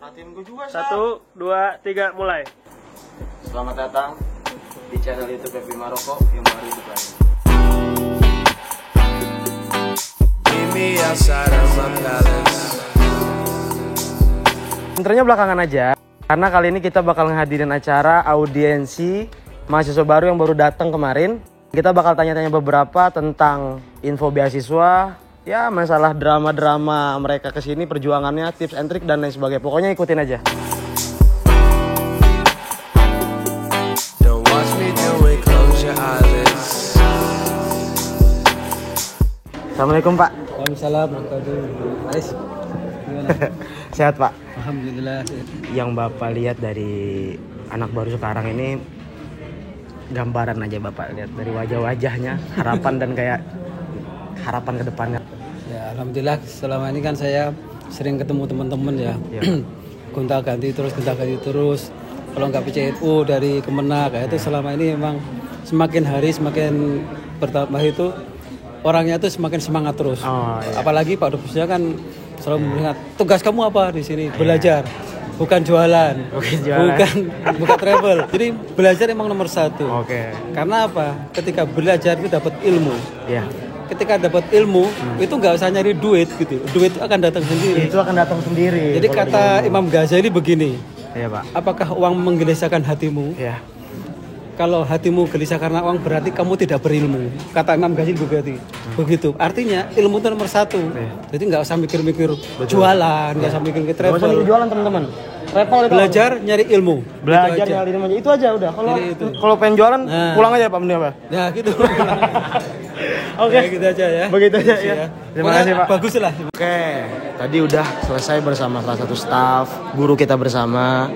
Perhatiin gue juga, 1, 2, 3, mulai. Selamat datang di channel YouTube Pepi Maroko yang baru dibuka. Intronya belakangan aja, karena kali ini kita bakal ngehadirin acara audiensi mahasiswa baru yang baru datang kemarin. Kita bakal tanya-tanya beberapa tentang info beasiswa, ya masalah drama-drama mereka kesini, perjuangannya, tips and trick dan lain sebagainya. Pokoknya ikutin aja. Assalamualaikum Pak. Waalaikumsalam warahmatullahi Aris. Sehat Pak? Alhamdulillah sehat. Yang Bapak lihat dari anak baru sekarang ini, gambaran aja Bapak lihat dari wajah-wajahnya, harapan dan kayak harapan ke depannya. Ya alhamdulillah selama ini kan saya sering ketemu teman-teman ya. Gonta-ganti terus. Kalau nggak PCNU dari Kemenak itu selama ini memang semakin hari semakin bertambah itu orangnya tuh semakin semangat terus. Oh, iya. Apalagi Pak Dubesnya kan selalu mengingat tugas kamu apa di sini? Belajar. Bukan jualan, bukan travel. Jadi belajar emang nomor satu. Oke. Karena apa? Ketika belajar itu dapat ilmu. Iya. Ketika dapat ilmu itu nggak usah nyari duit gitu. Duit itu akan datang sendiri. Itu akan datang sendiri. Jadi kata Imam Ghazali begini. Iya Pak. Apakah uang menggelisahkan hatimu? Iya. Kalau hatimu gelisah karena uang berarti kamu tidak berilmu. Kata Imam Ghazali begitu. Artinya ilmu itu nomor satu. Jadi nggak usah mikir-mikir jualan, nggak usah mikir-mikir travel. Nggak usah jualan teman-teman. Travel itu Belajar nyari ilmu. belajar nyari ilmu aja. Itu aja udah. Kalau pengen jualan pulang aja Pak Mending Pak. Ya gitu. Oke. Gitu aja ya. Begitu aja ya. Terima kasih Pak. Bagus lah. Oke, tadi udah selesai bersama salah satu staf, guru kita bersama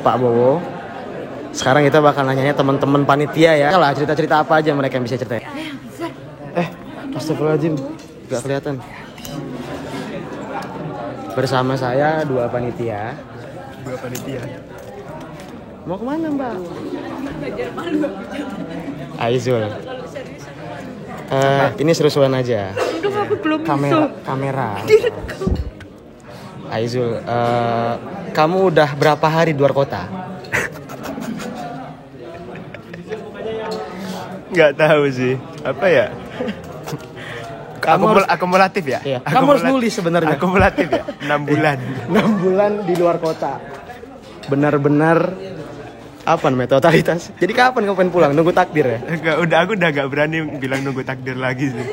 Pak Bowo. Sekarang kita bakal nanya teman-teman panitia ya. Lah cerita-cerita apa aja mereka yang bisa ceritain. Astagfirullahaladzim, gak kelihatan. Bersama saya dua panitia. Mau kemana Mbak? Aizul. Ini seru-seruan aja. Kamera. Aizul, kamu udah berapa hari di luar kota? Nggak tahu sih. Apa ya? Akumulatif ya? Iya. Kamu harus nulis sebenarnya. Akumulatif ya? 6 bulan. 6 bulan di luar kota. Benar-benar apa namanya, totalitas. Jadi kapan kamu pengen pulang? Nunggu takdir ya? Aku udah nggak berani bilang nunggu takdir lagi sih.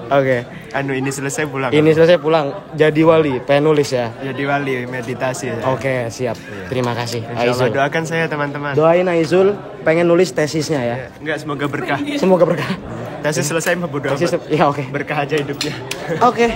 Oke. Ini selesai pulang. Ini selesai pulang. Jadi wali, pengen nulis ya? Jadi wali, meditasi ya. Oke, siap. Terima kasih. Insyaallah, Aizul. doakan saya teman-teman. Doain Aizul pengen nulis tesisnya ya. Enggak, semoga berkah. Semoga berkah. Tesis selesai mah bodo amat. Ya oke. Berkah aja hidupnya. Oke.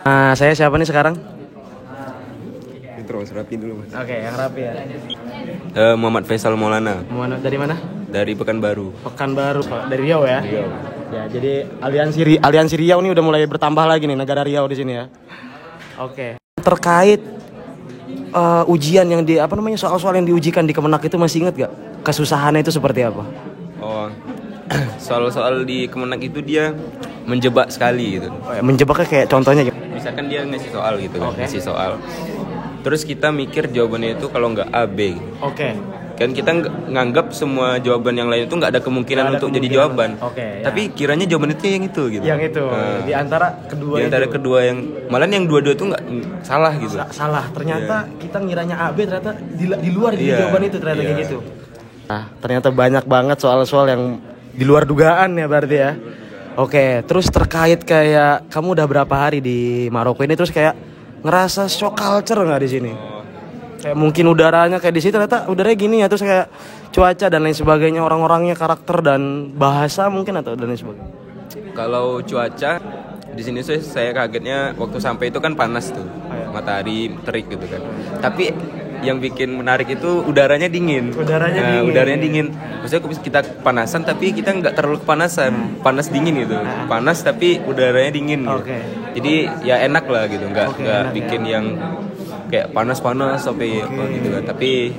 Nah, saya siapa nih sekarang? Intro, rapin dulu mas. Oke, yang rapi ya. Muhammad Faisal Maulana Dari mana? dari Pekanbaru. Pekanbaru, Pak. Dari Riau ya? Riau. Ya, jadi aliansi Riau ini udah mulai bertambah lagi nih, negara Riau di sini ya. Oke. Terkait ujian yang soal-soal yang diujikan di Kemenak itu masih inget gak? Kesusahannya itu seperti apa? Oh, soal-soal di Kemenak itu dia menjebak sekali gitu. Oh, ya, menjebaknya kayak contohnya gitu. Misalkan dia ngasih soal gitu kan, Oke. ngasih soal. Terus kita mikir jawabannya itu kalau nggak A, B. Oke. Kan kita nganggap semua jawaban yang lain itu nggak ada kemungkinan untuk jadi jawaban. Oke, ya. Tapi kiranya jawaban itu yang itu gitu. Yang itu. Di antara kedua yang malah yang dua-dua itu nggak salah gitu. Salah. Ternyata kita ngiranya A, B, ternyata di luar jawaban itu ternyata kayak gitu. Nah, ternyata banyak banget soal-soal yang di luar dugaan ya berarti ya. Oke, terus terkait kayak kamu udah berapa hari di Maroko ini, terus kayak ngerasa shock culture nggak di sini? Kayak mungkin udaranya kayak di sini ternyata udaranya gini ya, terus kayak cuaca dan lain sebagainya, orang-orangnya, karakter dan bahasa mungkin atau dan lain sebagainya. Kalau cuaca di sini saya kagetnya waktu sampai itu kan panas tuh, matahari terik gitu kan. Tapi yang bikin menarik itu udaranya dingin. Udaranya dingin. Udaranya dingin. maksudnya kita panasan tapi kita nggak terlalu kepanasan, panas dingin gitu, panas tapi udaranya dingin gitu. Oke. Jadi ya enak lah gitu, nggak enak bikin yang kayak panas-panas sampai apa gitu kan, tapi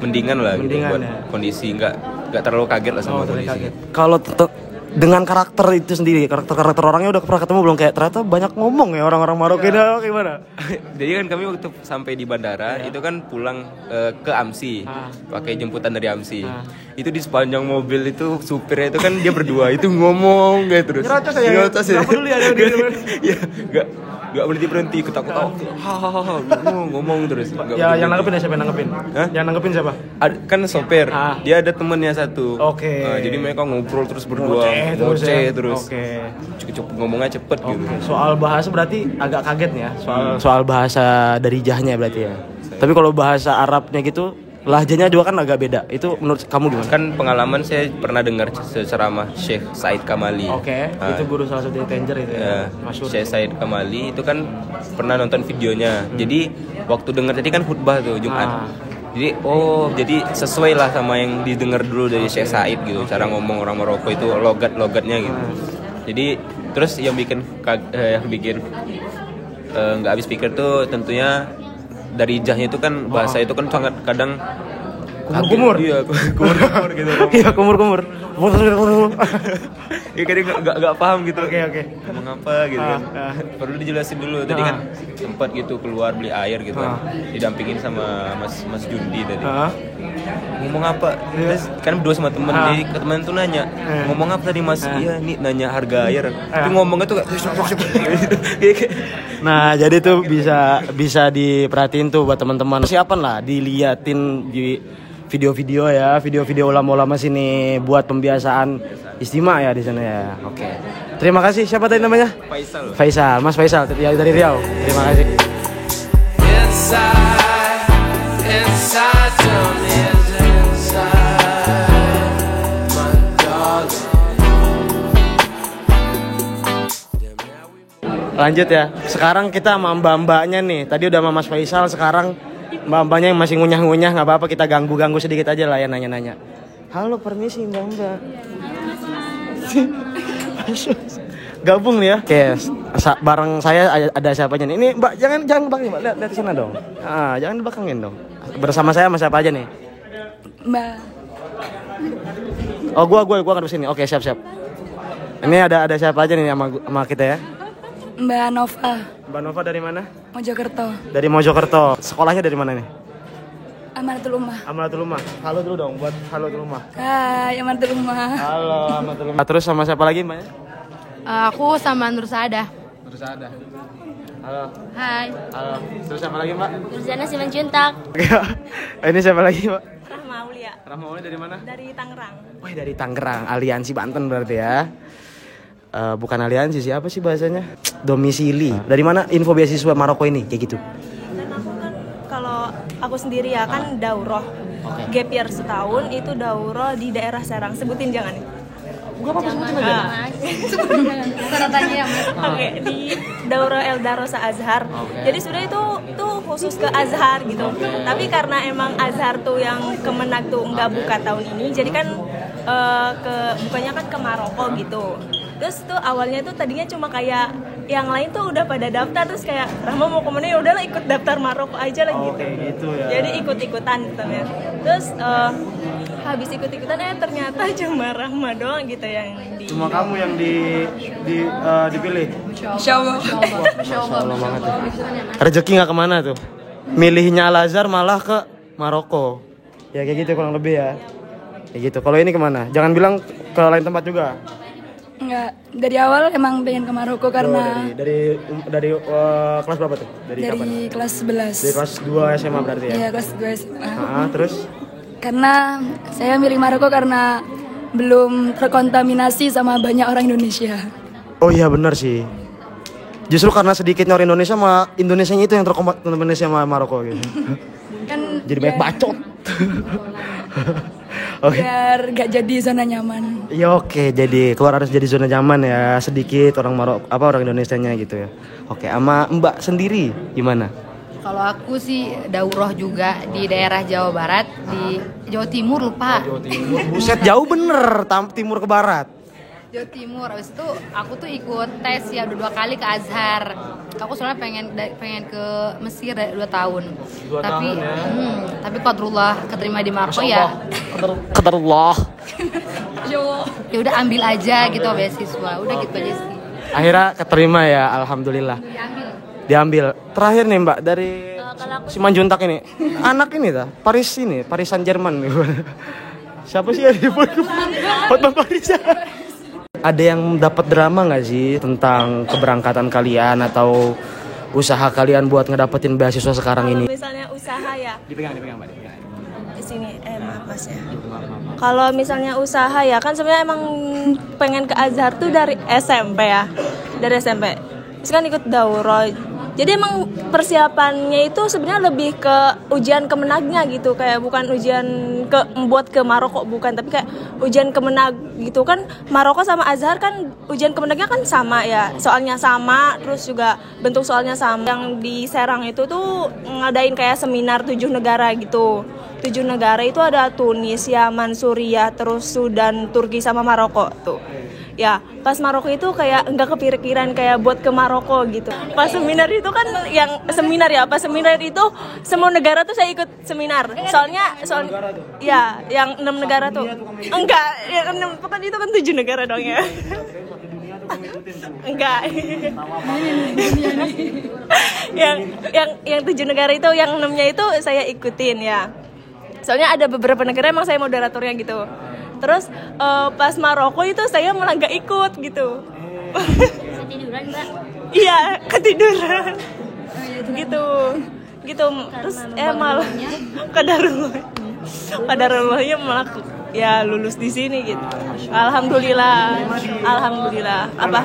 mendingan lah gitu Mendingan, buat ya. kondisi, nggak terlalu kaget lah sama kondisi. Kalau dengan karakter itu sendiri, karakter orangnya udah pernah ketemu belum? Kayak ternyata banyak ngomong ya orang-orang Maroko ini, gimana? Jadi kan kami waktu sampai di bandara itu kan pulang ke Amsi, pakai jemputan dari Amsi. Itu di sepanjang mobil itu supirnya itu kan dia berdua itu ngomong kayak terus. Nyerocos ya? Nggak peduli ada di depan. Iya, nggak berhenti ketawa-ketawa, ngomong terus. Ya, yang nanggepin ya siapa yang nanggepin? Hah? Yang nanggepin siapa? Kan sopir, dia ada temennya satu. Oke. Jadi mereka ngobrol terus berdua, Ngoceh terus. Oke. Ngomongnya cepet gitu. Soal bahasa berarti agak kaget nih ya, soal bahasa dari Jahnya berarti ya. Tapi kalau bahasa Arabnya gitu, lahjanya juga kan agak beda. Itu menurut kamu gimana? Kan pengalaman saya pernah dengar ceramah Syekh Said Kamali. Oke, itu guru salah satu Tanger itu ya. Masyhur. Syekh Said Kamali itu kan pernah nonton videonya. Jadi waktu dengar tadi kan khutbah tuh Jumat. Jadi sesuai lah sama yang didengar dulu dari Syekh Said gitu. Cara ngomong orang Maroko itu logatnya gitu. Jadi terus yang bikin nggak habis pikir tuh tentunya dari Jahnya itu kan bahasa itu kan sangat kadang Kumur-kumur. Iya, kumur-kumur gitu. Iya, kumur-kumur. Ya kadang nggak paham gitu. Oke. Ngomong apa gitu kan. Perlu dijelasin dulu. Tadi kan sempat gitu keluar beli air gitu kan. Didampingin sama Mas Jundi tadi. Ngomong apa? Terus kan berdua sama temen. Jadi ke temen tuh nanya, ngomong apa tadi Mas? Iya, nih nanya harga air. Tapi ngomongnya tuh kayak Nah, jadi tuh bisa diperhatiin tuh buat teman-teman. Siapan lah diliatin di video-video ya, video-video ulama-ulama sini buat pembiasaan istimewa ya di sana ya. Oke. Terima kasih. Siapa tadi namanya? Faisal. Mas Faisal dari Riau. Terima kasih. Lanjut ya. Sekarang kita sama mbak-mbaknya nih. Tadi udah sama Mas Faisal, sekarang mbak-mbaknya yang masih ngunyah-ngunyah, nggak apa-apa kita ganggu sedikit aja lah ya, nanya-nanya. Halo, permisi mbak-mbak. Gabung nih ya. Oke, bareng saya ada siapanya nih. Ini mbak, jangan belakang mbak, lihat di sana dong. Jangan dibelakangin dong. Bersama saya sama siapa aja nih? Mbak. Oh, gua akan kesini. Oke, siap. Ini ada siapa aja nih sama kita ya? Mbak Nova. Mbak Nova dari mana? Mojokerto. Dari Mojokerto. Sekolahnya dari mana nih? Amanatul Ummah. Amanatul Ummah. Halo dulu dong buat Halotul Ummah. Hai, Amanatul Ummah. Halo Amanatul Ummah. Terus sama siapa lagi Mbak? Aku sama Nur Saada. Halo. Hai. Halo. Terus siapa lagi Mbak? Nurjana Siman Juntak. Ini siapa lagi Mbak? Rahma Aulia. Rahma Aulia dari mana? Dari Tangerang. Wah, dari Tangerang, Aliansi Banten berarti ya. Bukan aliansi sih, apa sih bahasanya? Domisili. Dari mana info beasiswa Maroko ini kayak gitu? Dan aku kan kalau aku sendiri ya kan daurah. Gap year setahun itu daurah di daerah Serang. Sebutin jangan. Saratannya ya, Mas. Oke, di Daurah El Darosa Azhar. Jadi sebenarnya itu khusus ke Azhar gitu. Tapi karena emang Azhar tuh yang Kemenak tuh nggak buka tahun ini, jadi kan bukanya kan ke Maroko gitu. Terus tuh awalnya tuh tadinya cuma kayak yang lain tuh udah pada daftar, terus kayak Rahma mau kemana, ya udahlah ikut daftar Maroko aja lah gitu. Gitu ya. Jadi ikut-ikutan gitu ya. Terus habis ikut-ikutan ternyata cuma Rahma doang gitu yang di. Cuma kamu yang dipilih. Insyaallah. Masya Allah banget tuh. Rezeki nggak kemana tuh? Milihnya Al Azhar malah ke Maroko. Ya kayak gitu kurang lebih ya. Kayak gitu. Kalau ini kemana? Jangan bilang ke lain tempat juga. Enggak, dari awal emang pengen ke Maroko karena dari kelas berapa tuh? Dari kapan? kelas 11. Dari kelas 2 SMA berarti ya? Iya, kelas 2 SMA. Terus? Karena saya milih Maroko karena belum terkontaminasi sama banyak orang Indonesia. Oh iya benar sih. Justru karena sedikitnya orang Indonesia sama Indonesianya itu yang terkontaminasi sama Maroko gitu. Kan Jadi banyak bacot. Oke. Biar gak jadi zona nyaman. Iya oke, jadi keluar harus jadi zona nyaman ya, sedikit orang Maroko orang Indonesianya gitu ya. Oke, sama Mbak sendiri gimana? Kalau aku sih daurah juga di daerah Jawa Barat, di Jawa Timur lupa. Jawa Timur. Buset, jauh bener timur ke barat. Jawa Timur. Habis itu aku tuh ikut tes ya udah 2 kali ke Azhar. Aku soalnya pengen ke Mesir 2 tahun. 2 tapi tahun ya. Tapi qadarullah keterima di Maroko ya. Qadarullah. Ya udah ambil aja gitu beasiswa. Udah gitu aja sih. Akhirnya keterima ya, alhamdulillah. Diambil. Terakhir nih Mbak dari Simanjuntak ini. Anak ini dah, Paris Saint Germain. Siapa sih yang disebut? Hotman Paris. Ada yang dapat drama nggak sih tentang keberangkatan kalian atau usaha kalian buat ngedapetin beasiswa sekarang ini? Misalnya usaha ya. Dipegang Mbak. Di sini maaf Mas ya. Kalau misalnya usaha ya kan sebenarnya emang pengen ke Azhar tuh dari SMP ya. Dari SMP. Terus kan ikut daurah. Jadi emang persiapannya itu sebenarnya lebih ke ujian kemenagnya gitu, kayak bukan ujian buat ke Maroko, bukan, tapi kayak ujian kemenag gitu kan. Maroko sama Azhar kan ujian kemenagnya kan sama ya, soalnya sama, terus juga bentuk soalnya sama. Yang di Serang itu tuh ngadain kayak seminar 7 negara gitu. 7 negara itu ada Tunis, Yaman, Suriah, terus Sudan, Turki sama Maroko tuh. Ya, pas Maroko itu kayak enggak kepikiran kayak buat ke Maroko gitu. Pas seminar itu kan pas seminar itu semua negara tuh saya ikut seminar. Soalnya ya, yang 6 negara tuh. Enggak, yang 6 kan itu kan 7 negara dong ya. Enggak. yang 7 negara itu, yang 6-nya itu saya ikutin ya. Soalnya ada beberapa negara emang saya moderatornya gitu. Terus pas Maroko itu saya malah nggak ikut gitu. Ketiduran Mbak? Iya, ketiduran. Gitu. Terus malah Qadarullah malah ya lulus di sini gitu. Alhamdulillah. Apa?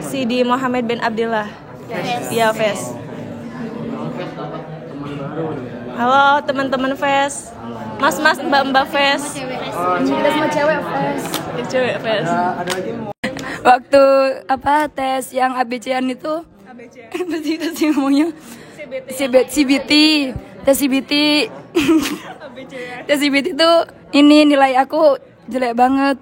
Sidi Muhammad bin Abdullah. Iya, Fes. Halo teman-teman Fes. Mas, mbak Fes. Kita semua cewek Fes. Cewek Fes. Waktu tes yang ABC-an itu apa sih ngomongnya? CBT. Tes CBT itu ini nilai aku jelek banget.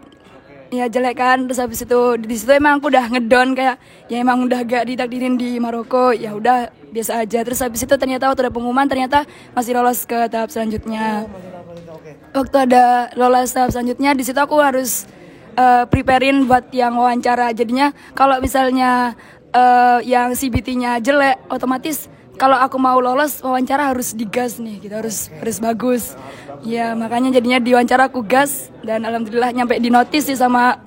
Ya jelek kan, terus habis itu di situ emang aku udah ngedon kayak ya emang udah gak ditakdirin di Maroko, ya udah biasa aja. Terus habis itu ternyata waktu ada pengumuman ternyata masih lolos ke tahap selanjutnya. Waktu ada lolos tahap selanjutnya di situ aku harus preparein buat yang wawancara. Jadinya kalau misalnya yang CBT-nya jelek, otomatis kalau aku mau lolos wawancara harus digas nih, gitu harus bagus. Ya makanya jadinya di wawancara aku gas dan alhamdulillah nyampe di notis sih sama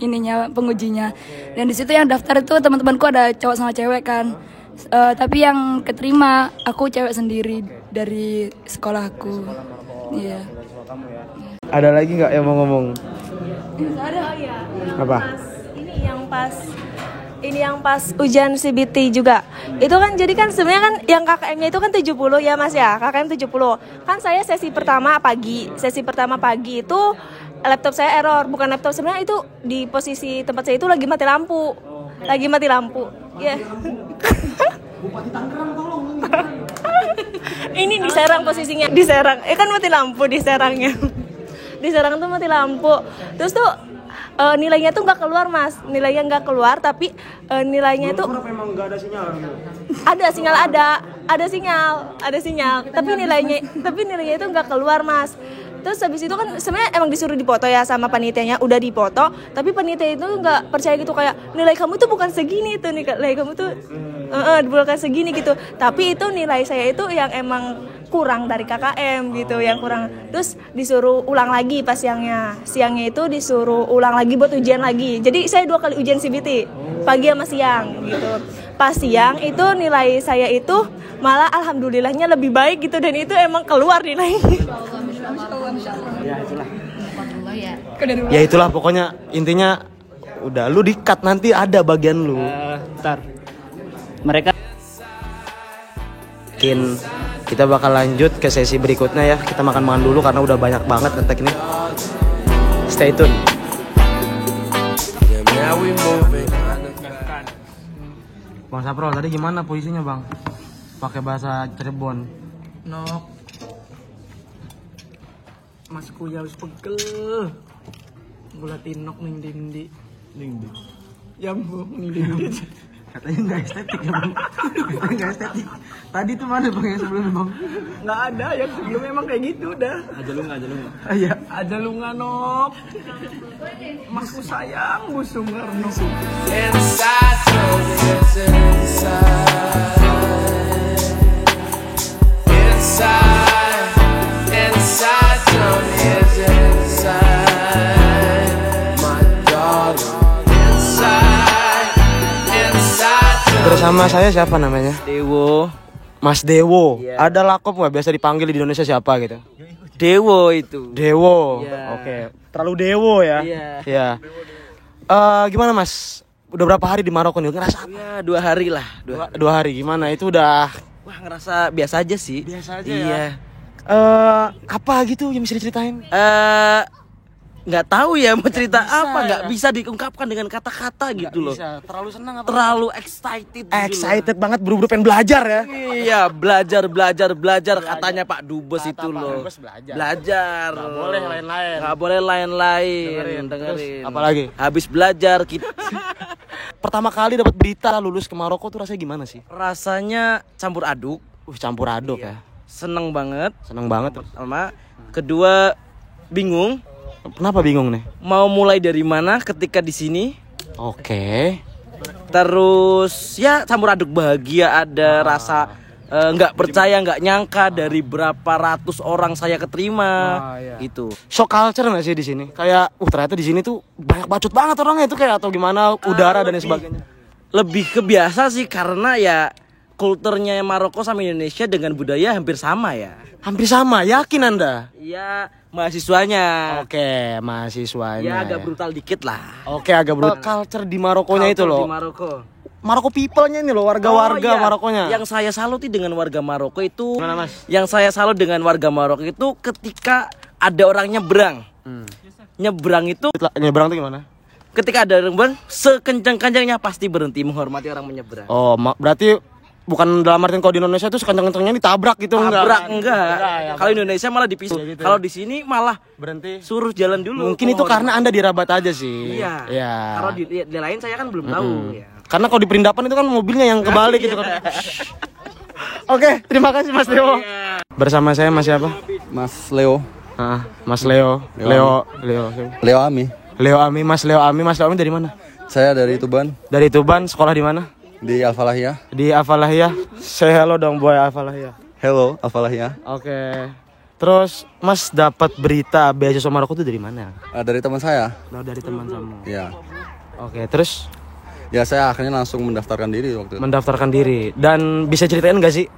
pengujinya. Dan di situ yang daftar itu teman-temanku ada cowok sama cewek kan. Tapi yang keterima aku cewek sendiri dari sekolahku. Iya. Ada lagi nggak yang mau ngomong? Ada ya. Apa? Ini yang pas ujian CBT juga. Itu kan jadi kan sebenarnya kan yang KKM-nya itu kan 70 ya Mas ya. KKM 70. Kan saya sesi pertama pagi itu laptop saya error. Bukan laptop, sebenarnya itu di posisi tempat saya itu lagi mati lampu. Ya. Bupati Tangerang tolong. Ini di Serang posisinya, di Serang. Kan mati lampu di Serangnya. Di Serang tuh mati lampu. Terus tuh nilainya tuh nggak keluar Mas, nilainya nggak keluar tapi nilainya itu memang nggak ada sinyal. Ada sinyal, tapi nilainya itu nggak keluar Mas. Terus habis itu kan sebenarnya emang disuruh dipoto ya sama panitianya, udah dipoto, tapi panitia itu nggak percaya gitu kayak nilai kamu tuh bukan segini tuh, nilai kamu tuh bukan segini gitu. Tapi itu nilai saya itu yang emang kurang dari KKM gitu, yang kurang. Terus disuruh ulang lagi pas siangnya itu disuruh ulang lagi buat ujian lagi. Jadi saya 2 kali ujian CBT, pagi sama siang gitu. Pas siang itu nilai saya itu malah alhamdulillahnya lebih baik gitu, dan itu emang keluar nilainya. Ya itulah pokoknya intinya udah lu di-cut nanti ada bagian lu. Mereka kita bakal lanjut ke sesi berikutnya ya. Kita makan dulu karena udah banyak banget ngetek ini. Stay tune. Bang Saprol tadi gimana puisinya Bang? Pakai bahasa Cirebon. Nok. Mas kuya wis pegel. Gula tinok ning dindi. Ya bu, ning dindi. Katanya nggak estetik ya bang. Katanya nggak estetik. Tadi tuh mana bang yang sebelumnya bang? Nggak ada, yang sebelumnya emang kayak gitu udah. Aja lu nggak. Iya, aja lu nggak Nok. Masku sayang busung Arno. Bersama saya siapa namanya? Dewo. Mas Dewo. Iya. Ada lakop nggak biasa dipanggil di Indonesia siapa gitu? Dewo itu. Dewo. Iya. Oke. Terlalu Dewo ya? Iya. Ya. Gimana Mas? Udah berapa hari di Maroko nih? Ngerasa apa? Ya 2 hari lah. Dua hari gimana? Itu udah Wah ngerasa biasa aja sih. biasa aja Iya. Apa gitu yang bisa diceritain? Nggak tahu ya mau cerita apa, nggak bisa diungkapkan dengan kata-kata gitu loh. Bisa. Terlalu senang apa? Terlalu excited. Excited banget, buru-buru pengen belajar ya. Iya, belajar katanya Pak Dubes itu loh. Belajar. Nggak boleh lain-lain. Nggak boleh lain-lain. Terus, Dengerin. apalagi? Habis belajar kita Pertama kali dapat berita lulus ke Maroko tuh rasanya gimana sih? rasanya campur aduk. Campur aduk ya. Seneng banget. Seneng banget. Pertama, kedua bingung. Kenapa bingung nih? Mau mulai dari mana ketika di sini? Oke. Terus ya campur aduk, bahagia, ada rasa nggak percaya, nggak nyangka dari berapa ratus orang saya keterima. Gitu. Shock culture nggak sih di sini? Kayak, ternyata di sini tuh banyak bacot banget orangnya itu kayak atau gimana udara dan lain sebagainya. Lebih kebiasa sih karena ya kulturnya Maroko sama Indonesia dengan budaya hampir sama ya. Hampir sama, yakin Anda? Iya, mahasiswanya. Oke, mahasiswanya. Ya agak brutal dikit lah. Oke, agak brutal. Culture di Marokonya itu loh. Di Maroko. Maroko people-nya ini loh, warga-warga iya. Marokonya. Yang saya saluti dengan warga Maroko itu, Gimana, Mas? Yang saya salut dengan warga Maroko itu ketika ada orang nyebrang. Nyebrang itu, Nyebrang tuh gimana? ketika ada orang nyebrang, sekencang-kencangnya pasti berhenti menghormati orang menyeberang. Oh, berarti bukan dalam artian kalau di Indonesia tuh sekencang-kencangnya ditabrak gitu Tabrak enggak. ya, Kalau Indonesia malah dipisah. Gitu. Kalau di sini malah berhenti. suruh jalan dulu. Mungkin itu karena Anda di Rabat aja sih. Iya. Ya. Kalau di lain saya kan belum tahu ya. Karena kalau di Perindapan itu kan mobilnya yang kebalik gitu kan. Oke, terima kasih Mas Dewo. Bersama saya Mas siapa? Mas Leo. Mas Leo. Leo Ami. Leo Ami, Mas Leo Ami. Mas Leo Ami dari mana? Saya dari Tuban. Dari Tuban, sekolah di mana? Di Al-Falahiyah. Di Al-Falahiyah. Say hello dong boy Al-Falahiyah. Hello Al-Falahiyah. Oke. Terus Mas dapat berita beasiswa Maroko itu dari mana? Dari teman saya. Dari teman kamu. Ya. Oke, terus Ya saya akhirnya langsung mendaftarkan diri waktu itu. mendaftarkan diri. Dan bisa ceritain nggak sih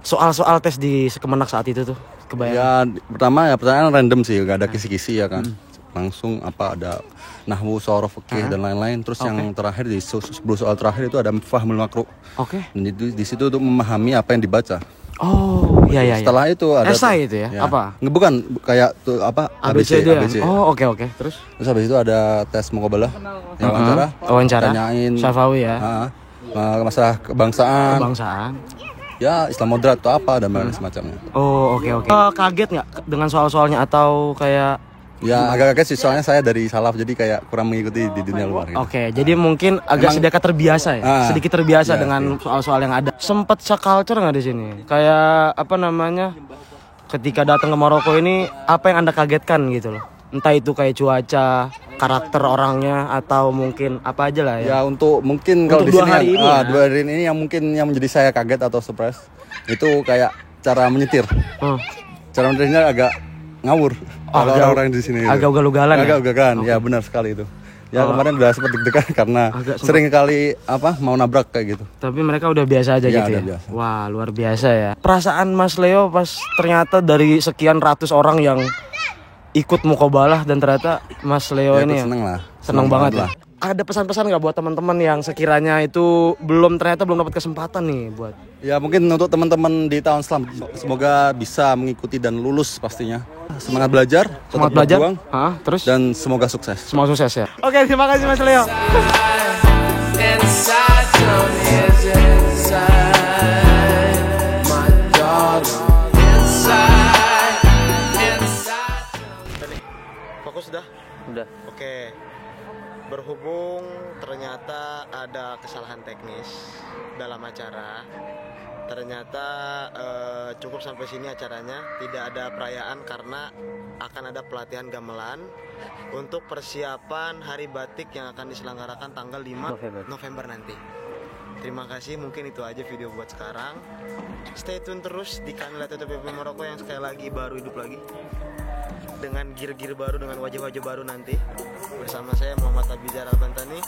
soal-soal tes di Kemenak saat itu tuh? Kebayang? Ya pertama ya pertanyaan random sih, gak ada kisi-kisi ya kan. Langsung ada nahwu, sorof, fikih dan lain-lain. Terus yang terakhir di 10 soal terakhir itu ada fahmul makro. Oke. Dan di situ untuk memahami apa yang dibaca. Oh, iya. Setelah itu ada esai itu ya? Apa? Bukan kayak tuh ABC. Oh, oke. Terus Habis itu ada tes muqabalah yang wawancara. Tanyain Syafawi ya. Masalah kebangsaan. Ya Islam moderat atau apa dan semacamnya. Oh, oke. Kaget nggak dengan soal-soalnya atau kayak? Ya agak kaget sih soalnya saya dari salaf jadi kayak kurang mengikuti di dunia luar gitu. Oke, jadi mungkin agak sedikit terbiasa ya, sedikit terbiasa dengan soal-soal yang ada. Sempet culture nggak di sini? Kayak ketika datang ke Maroko ini apa yang Anda kagetkan gitu loh? Entah itu kayak cuaca, karakter orangnya atau mungkin apa aja lah ya. Ya mungkin kalau di sini 2 hari ini yang mungkin yang menjadi saya kaget atau surprise itu kayak cara menyetir. Cara menyetirnya agak ngawur. Kalau orang-orang di sini agak ugal-ugalan. Ya benar sekali itu. Ya kemarin udah sempat deg-degan karena sering kali mau nabrak kayak gitu. Tapi mereka udah biasa aja gitu ya. Biasa. Wah, luar biasa ya. Perasaan Mas Leo pas ternyata dari sekian ratus orang yang ikut muqabalah dan ternyata Mas Leo ini seneng banget lah. Ada pesan-pesan nggak buat teman-teman yang sekiranya itu belum dapat kesempatan nih buat? Ya mungkin untuk teman-teman di tahun semoga bisa mengikuti dan lulus pastinya. Semangat belajar, tetap berjuang, terus dan semoga sukses. Semoga sukses ya. Oke, terima kasih Mas Leo. udah. Oke. Berhubung ternyata ada kesalahan teknis dalam acara. Ternyata cukup sampai sini acaranya. Tidak ada perayaan karena akan ada pelatihan gamelan untuk persiapan Hari Batik yang akan diselenggarakan tanggal 5 November nanti. Terima kasih, mungkin itu aja video buat sekarang. Stay tune terus di kanal YouTube PP Maroko yang sekali lagi baru hidup lagi dengan gear-gear baru, dengan wajah-wajah baru nanti. Bersama saya Muhammad Abizar Al-Bantani.